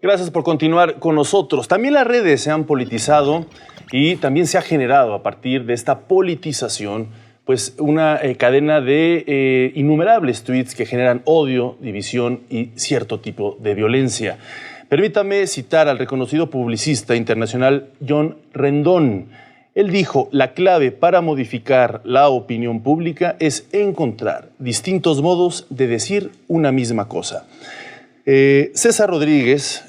Gracias por continuar con nosotros. También las redes se han politizado y también se ha generado a partir de esta politización pues una cadena de innumerables tweets que generan odio, división y cierto tipo de violencia. Permítame citar al reconocido publicista internacional John Rendón. Él dijo, la clave para modificar la opinión pública es encontrar distintos modos de decir una misma cosa. César Rodríguez,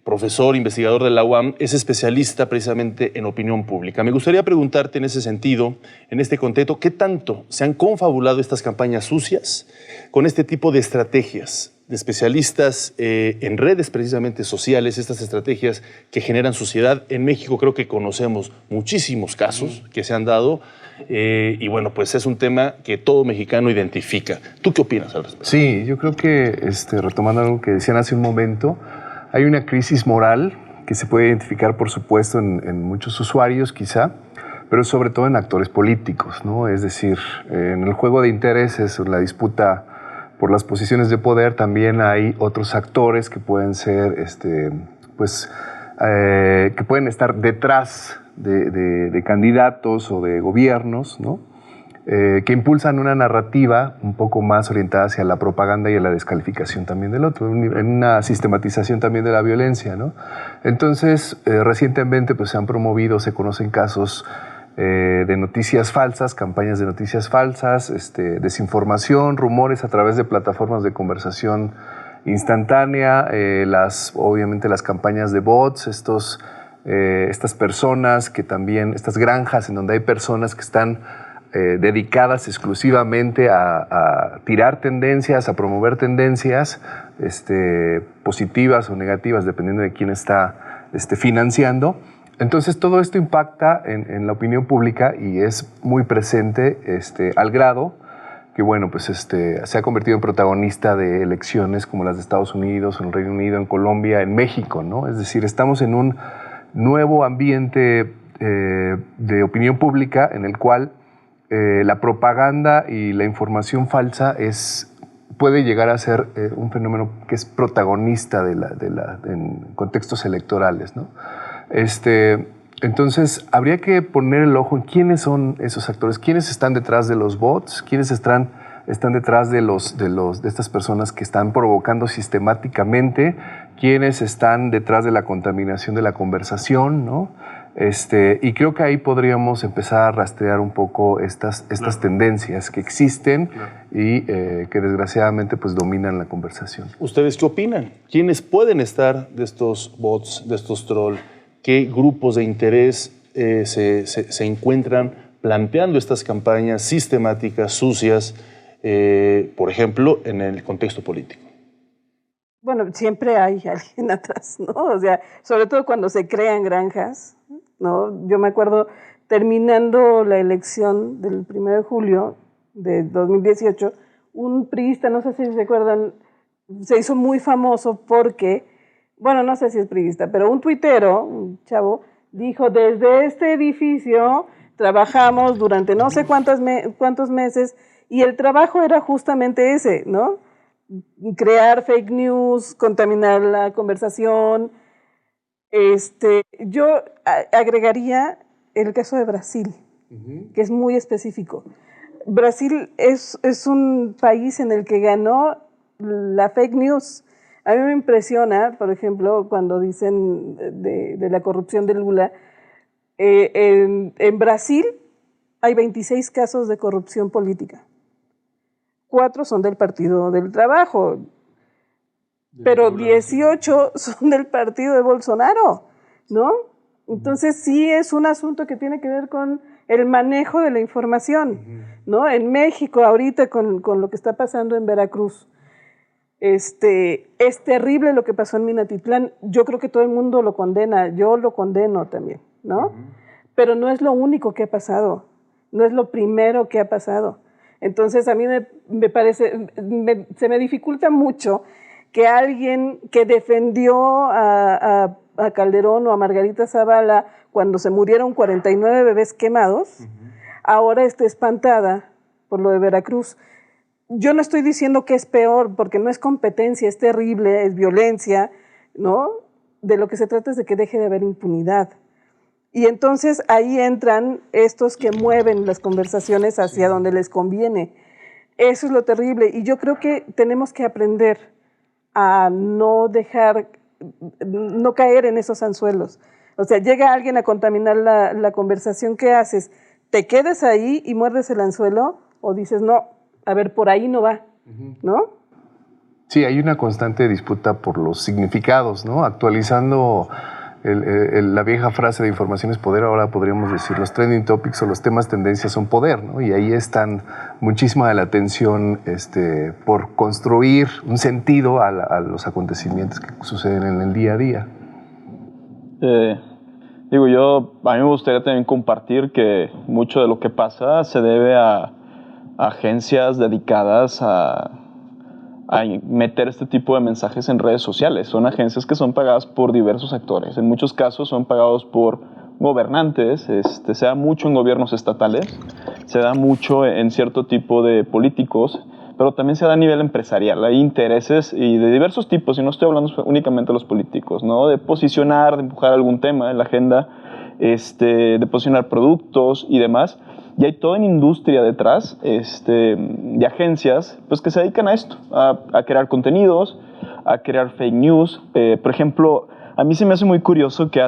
profesor, investigador de la UAM, es especialista precisamente en opinión pública. Me gustaría preguntarte en ese sentido, en este contexto, ¿qué tanto se han confabulado estas campañas sucias con este tipo de estrategias de especialistas en redes precisamente sociales, estas estrategias que generan suciedad? En México creo que conocemos muchísimos casos que se han dado y bueno, pues es un tema que todo mexicano identifica. ¿Tú qué opinas al respecto? Sí, yo creo que, retomando algo que decían hace un momento, hay una crisis moral que se puede identificar, por supuesto, en muchos usuarios quizá, pero sobre todo en actores políticos, ¿no? Es decir, en el juego de intereses, en la disputa por las posiciones de poder, también hay otros actores que pueden ser, que pueden estar detrás de candidatos o de gobiernos, ¿no? Que impulsan una narrativa un poco más orientada hacia la propaganda y a la descalificación también del otro, en una sistematización también de la violencia, ¿no? Entonces, recientemente pues, se han promovido, se conocen casos de noticias falsas, campañas de noticias falsas, desinformación, rumores a través de plataformas de conversación instantánea, obviamente las campañas de bots, estas personas que también, estas granjas en donde hay personas que están dedicadas exclusivamente a tirar tendencias, a promover tendencias positivas o negativas, dependiendo de quién está financiando. Entonces, todo esto impacta en la opinión pública y es muy presente al grado que, bueno, pues se ha convertido en protagonista de elecciones como las de Estados Unidos, en el Reino Unido, en Colombia, en México, ¿no? Es decir, estamos en un nuevo ambiente de opinión pública en el cual la propaganda y la información falsa puede llegar a ser un fenómeno que es protagonista en contextos electorales, ¿no? Entonces, habría que poner el ojo en quiénes son esos actores, quiénes están detrás de los bots, quiénes están detrás de estas personas que están provocando sistemáticamente, quiénes están detrás de la contaminación de la conversación, ¿no? Y creo que ahí podríamos empezar a rastrear un poco estas tendencias que existen y que desgraciadamente pues dominan la conversación. ¿Ustedes qué opinan? ¿Quiénes pueden estar de estos bots, de estos trolls? ¿Qué grupos de interés se encuentran planteando estas campañas sistemáticas, sucias, por ejemplo, en el contexto político? Bueno, siempre hay alguien atrás, ¿no? O sea, sobre todo cuando se crean granjas, ¿no? Yo me acuerdo terminando la elección del 1 de julio de 2018, un priista, no sé si se acuerdan, se hizo muy famoso porque, bueno, no sé si es priista, pero un tuitero, un chavo, dijo, desde este edificio trabajamos durante no sé cuántos meses y el trabajo era justamente ese, ¿no? Crear fake news, contaminar la conversación. Yo agregaría el caso de Brasil, que es muy específico. Brasil es un país en el que ganó la fake news. A mí me impresiona, por ejemplo, cuando dicen de la corrupción de Lula. En Brasil hay 26 casos de corrupción política. 4 son del Partido del Trabajo, pero 18 son del partido de Bolsonaro, ¿no? Entonces sí es un asunto que tiene que ver con el manejo de la información, ¿no? En México ahorita con lo que está pasando en Veracruz, es terrible lo que pasó en Minatitlán. Yo creo que todo el mundo lo condena, yo lo condeno también, ¿no? Pero no es lo único que ha pasado, no es lo primero que ha pasado. Entonces a mí me parece, se me dificulta mucho que alguien que defendió a Calderón o a Margarita Zavala cuando se murieron 49 bebés quemados, ahora esté espantada por lo de Veracruz. Yo no estoy diciendo que es peor, porque no es competencia, es terrible, es violencia, ¿no? De lo que se trata es de que deje de haber impunidad. Y entonces ahí entran estos que mueven las conversaciones hacia donde les conviene. Eso es lo terrible. Y yo creo que tenemos que aprender a no caer en esos anzuelos. O sea, llega alguien a contaminar la conversación, ¿qué haces? ¿Te quedas ahí y muerdes el anzuelo? ¿O dices, no, a ver, por ahí no va, ¿no? Sí, hay una constante disputa por los significados, ¿no? Actualizando la vieja frase de información es poder, ahora podríamos decir los trending topics o los temas tendencias son poder, ¿no? Y ahí están muchísima de la atención por construir un sentido a los acontecimientos que suceden en el día a día. A mí me gustaría también compartir que mucho de lo que pasa se debe a agencias dedicadas a meter este tipo de mensajes en redes sociales. Son agencias que son pagadas por diversos actores. En muchos casos son pagados por gobernantes, se da mucho en gobiernos estatales, se da mucho en cierto tipo de políticos, pero también se da a nivel empresarial. Hay intereses y de diversos tipos, y no estoy hablando únicamente de los políticos, ¿no? De posicionar, de empujar algún tema en la agenda, de posicionar productos y demás. Y hay toda una industria detrás de agencias pues, que se dedican a esto, a crear contenidos, a crear fake news. Por ejemplo, a mí se me hace muy curioso que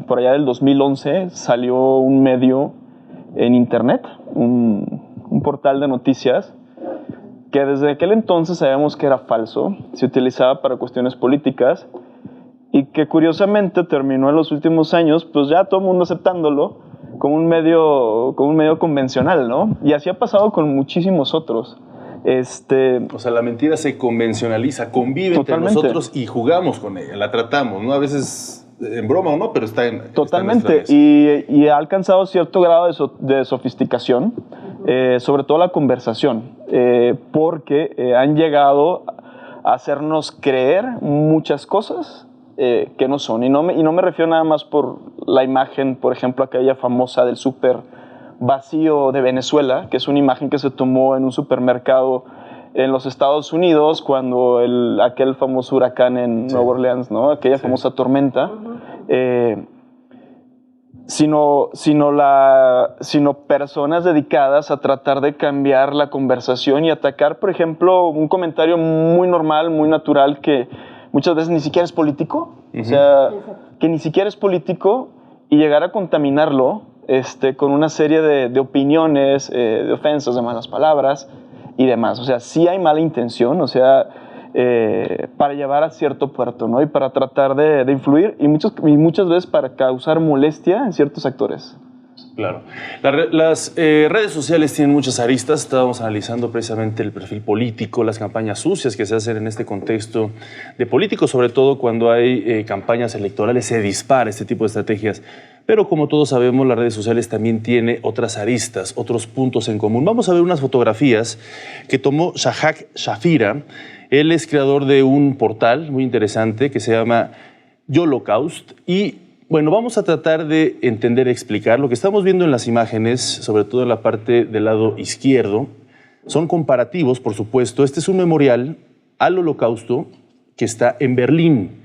por allá del 2011, salió un medio en internet, un portal de noticias, que desde aquel entonces sabíamos que era falso, se utilizaba para cuestiones políticas, y que curiosamente terminó en los últimos años, pues ya todo el mundo aceptándolo, como un medio convencional, ¿no? Y así ha pasado con muchísimos otros. O sea, la mentira se convencionaliza, convive totalmente entre nosotros y jugamos con ella, la tratamos, ¿no? A veces en broma o no, pero está en totalmente. Está en y ha alcanzado cierto grado de sofisticación, sobre todo la conversación, porque han llegado a hacernos creer muchas cosas que no son. Y no me refiero nada más por la imagen, por ejemplo, aquella famosa del súper vacío de Venezuela, que es una imagen que se tomó en un supermercado en los Estados Unidos cuando aquel famoso huracán en Nueva Orleans, ¿no? Aquella famosa tormenta, sino personas dedicadas a tratar de cambiar la conversación y atacar, por ejemplo, un comentario muy normal, muy natural, que muchas veces ni siquiera es político, o sea, que ni siquiera es político, y llegar a contaminarlo con una serie de opiniones, de ofensas, de malas palabras y demás. O sea, sí hay mala intención, o sea, para llevar a cierto puerto, ¿no? Y para tratar de influir, y muchas veces para causar molestia en ciertos actores. Claro. Las redes sociales tienen muchas aristas. Estábamos analizando precisamente el perfil político, las campañas sucias que se hacen en este contexto de políticos, sobre todo cuando hay campañas electorales, se dispara este tipo de estrategias. Pero como todos sabemos, las redes sociales también tienen otras aristas, otros puntos en común. Vamos a ver unas fotografías que tomó Shahak Shafira. Él es creador de un portal muy interesante que se llama Yolocaust. Y bueno, vamos a tratar de entender, explicar. Lo que estamos viendo en las imágenes, sobre todo en la parte del lado izquierdo, son comparativos, por supuesto. Este es un memorial al Holocausto que está en Berlín.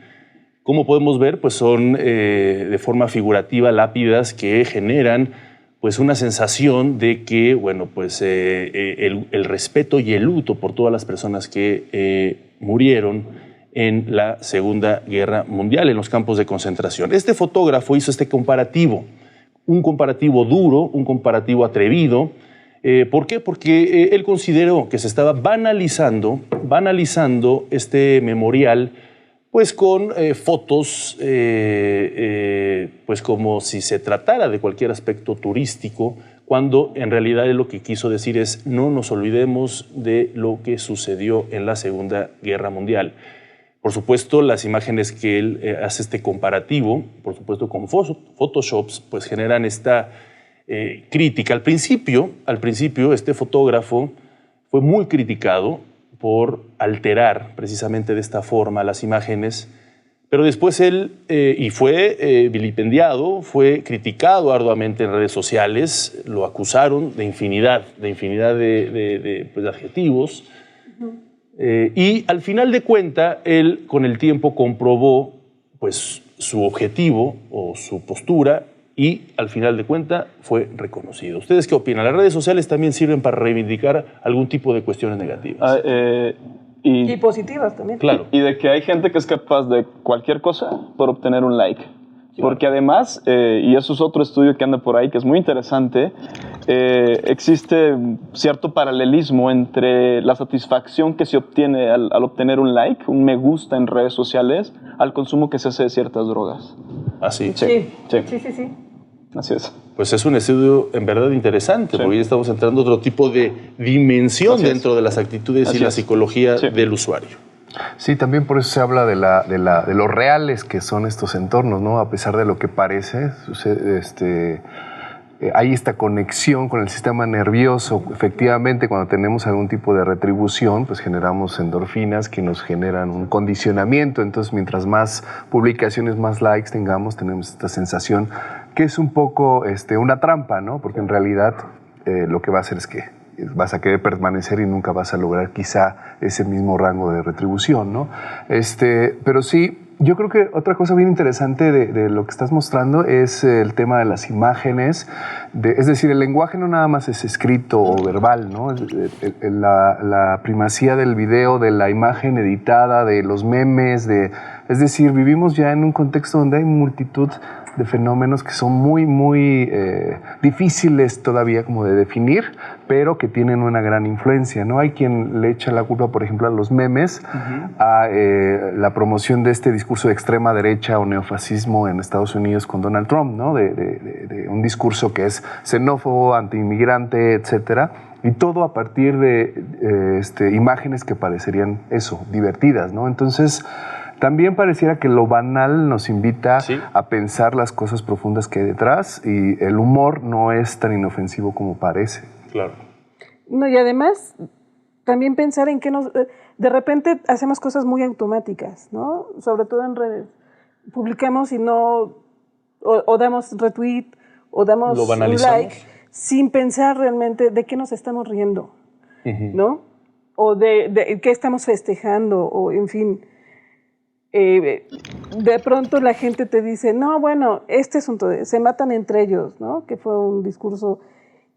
Como podemos ver, pues son de forma figurativa lápidas que generan pues una sensación de que, bueno, pues el respeto y el luto por todas las personas que murieron en la Segunda Guerra Mundial, en los campos de concentración. Este fotógrafo hizo este comparativo, un comparativo duro, un comparativo atrevido. ¿Por qué? Porque él consideró que se estaba banalizando este memorial, pues con fotos, pues como si se tratara de cualquier aspecto turístico, cuando en realidad él lo que quiso decir es no nos olvidemos de lo que sucedió en la Segunda Guerra Mundial. Por supuesto, las imágenes que él hace este comparativo, por supuesto con Photoshops, pues generan esta crítica. Al principio, este fotógrafo fue muy criticado por alterar precisamente de esta forma las imágenes, pero después él, y fue vilipendiado, fue criticado arduamente en redes sociales, lo acusaron de infinidad de adjetivos. Y al final de cuentas, él con el tiempo comprobó pues, su objetivo o su postura y al final de cuentas fue reconocido. ¿Ustedes qué opinan? ¿Las redes sociales también sirven para reivindicar algún tipo de cuestiones negativas? Y positivas también. Claro. Y de que hay gente que es capaz de cualquier cosa por obtener un like. Porque además, y eso es otro estudio que anda por ahí que es muy interesante, existe cierto paralelismo entre la satisfacción que se obtiene al obtener un like, un me gusta en redes sociales, al consumo que se hace de ciertas drogas. ¿Ah, sí? Sí. Sí. Así es. Pues es un estudio en verdad interesante, porque ya estamos entrando a otro tipo de dimensión dentro de las actitudes y la psicología del usuario. Sí, también por eso se habla de lo reales que son estos entornos, ¿no? A pesar de lo que parece, hay esta conexión con el sistema nervioso. Efectivamente, cuando tenemos algún tipo de retribución, pues generamos endorfinas que nos generan un condicionamiento. Entonces, mientras más publicaciones, más likes tengamos, tenemos esta sensación que es un poco una trampa, ¿no? Porque en realidad lo que va a hacer es que vas a querer permanecer y nunca vas a lograr quizá ese mismo rango de retribución, ¿no? Pero sí, yo creo que otra cosa bien interesante de lo que estás mostrando es el tema de las imágenes, es decir, el lenguaje no nada más es escrito o verbal, ¿no? La primacía del video, de la imagen editada, de los memes, es decir, vivimos ya en un contexto donde hay multitud de fenómenos que son muy, muy difíciles todavía como de definir, pero que tienen una gran influencia, ¿no? Hay quien le echa la culpa, por ejemplo, a los memes, a la promoción de este discurso de extrema derecha o neofascismo en Estados Unidos con Donald Trump, ¿no? De un discurso que es xenófobo, antiinmigrante, etcétera. Y todo a partir de imágenes que parecerían eso, divertidas, ¿no? Entonces, también pareciera que lo banal nos invita a pensar las cosas profundas que hay detrás y el humor no es tan inofensivo como parece. Claro. No, y además, también pensar en que de repente hacemos cosas muy automáticas, ¿no? Sobre todo en redes. Publicamos y no, o damos retweet, o damos un like, sin pensar realmente de qué nos estamos riendo, ¿no? O de qué estamos festejando, o en fin. De pronto la gente te dice, no, bueno, este asunto se matan entre ellos, ¿no? Que fue un discurso,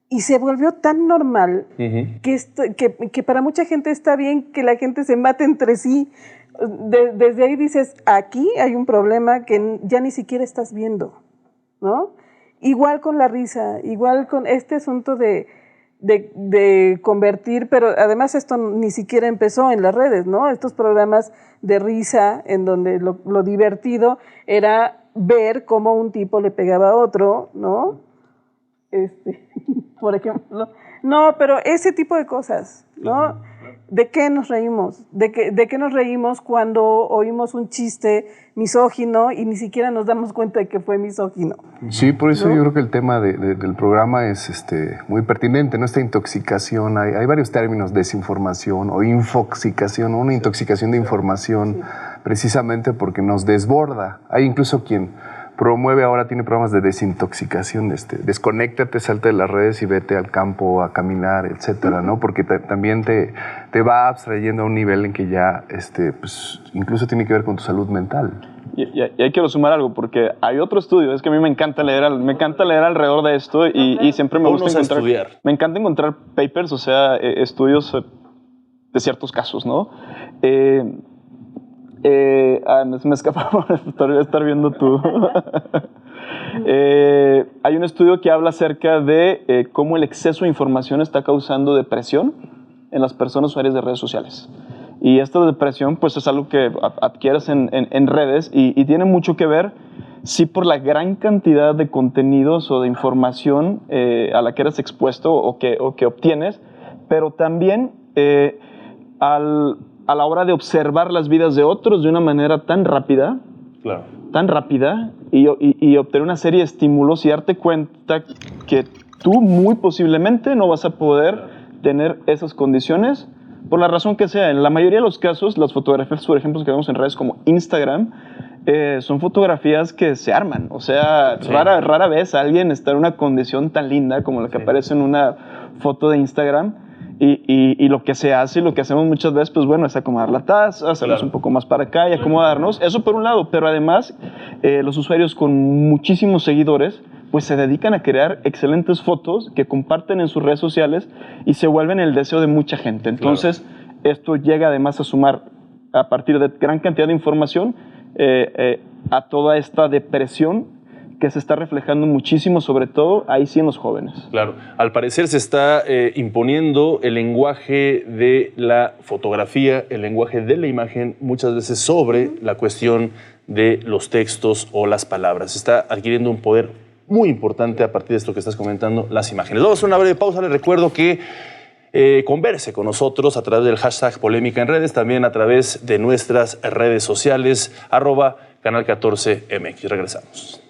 y se volvió tan normal que para mucha gente está bien que la gente se mate entre sí. Desde ahí dices, aquí hay un problema que ya ni siquiera estás viendo, ¿no? Igual con la risa, igual con este asunto de convertir, pero además esto ni siquiera empezó en las redes, ¿no? Estos programas de risa en donde lo divertido era ver cómo un tipo le pegaba a otro, ¿no? Por ejemplo. No, pero ese tipo de cosas, ¿no? ¿De qué nos reímos? ¿De qué nos reímos cuando oímos un chiste misógino y ni siquiera nos damos cuenta de que fue misógino? Sí, por eso yo creo que el tema del programa es muy pertinente, ¿no? Esta intoxicación, hay varios términos, desinformación o infoxicación, una intoxicación de información, precisamente porque nos desborda. Hay incluso quien promueve ahora, tiene programas de desintoxicación, desconéctate, salte de las redes y vete al campo a caminar, etcétera, ¿no? Porque también te va abstrayendo a un nivel en que ya, pues, incluso tiene que ver con tu salud mental. Y ahí quiero sumar algo, porque hay otro estudio, es que a mí me encanta leer alrededor de esto y siempre me gusta encontrar... Me encanta encontrar papers, o sea, estudios de ciertos casos, ¿no? Me escapaba por estar viendo tú. Hay un estudio que habla acerca de cómo el exceso de información está causando depresión en las personas usuarias de redes sociales. Y esta depresión pues es algo que adquieres en redes y tiene mucho que ver, sí, por la gran cantidad de contenidos o de información a la que eres expuesto o que obtienes, pero también a la hora de observar las vidas de otros de una manera tan rápida, y obtener una serie de estímulos y darte cuenta que tú muy posiblemente no vas a poder tener esas condiciones por la razón que sea. En la mayoría de los casos, las fotografías, por ejemplo, que vemos en redes como Instagram, son fotografías que se arman. O sea, rara vez alguien está en una condición tan linda como la que aparece en una foto de Instagram. Y lo que se hace y lo que hacemos muchas veces, pues bueno, es acomodar la taza, hacernos un poco más para acá y acomodarnos. Eso por un lado, pero además los usuarios con muchísimos seguidores pues se dedican a crear excelentes fotos que comparten en sus redes sociales y se vuelven el deseo de mucha gente. Entonces, esto llega además a sumar, a partir de gran cantidad de información, a toda esta depresión que se está reflejando muchísimo, sobre todo ahí sí en los jóvenes. Claro, al parecer se está imponiendo el lenguaje de la fotografía, el lenguaje de la imagen, muchas veces sobre la cuestión de los textos o las palabras. Se está adquiriendo un poder muy importante a partir de esto que estás comentando, las imágenes. Vamos a hacer una breve pausa. Les recuerdo que converse con nosotros a través del hashtag Polémica en Redes, también a través de nuestras redes sociales, @Canal 14MX. Regresamos.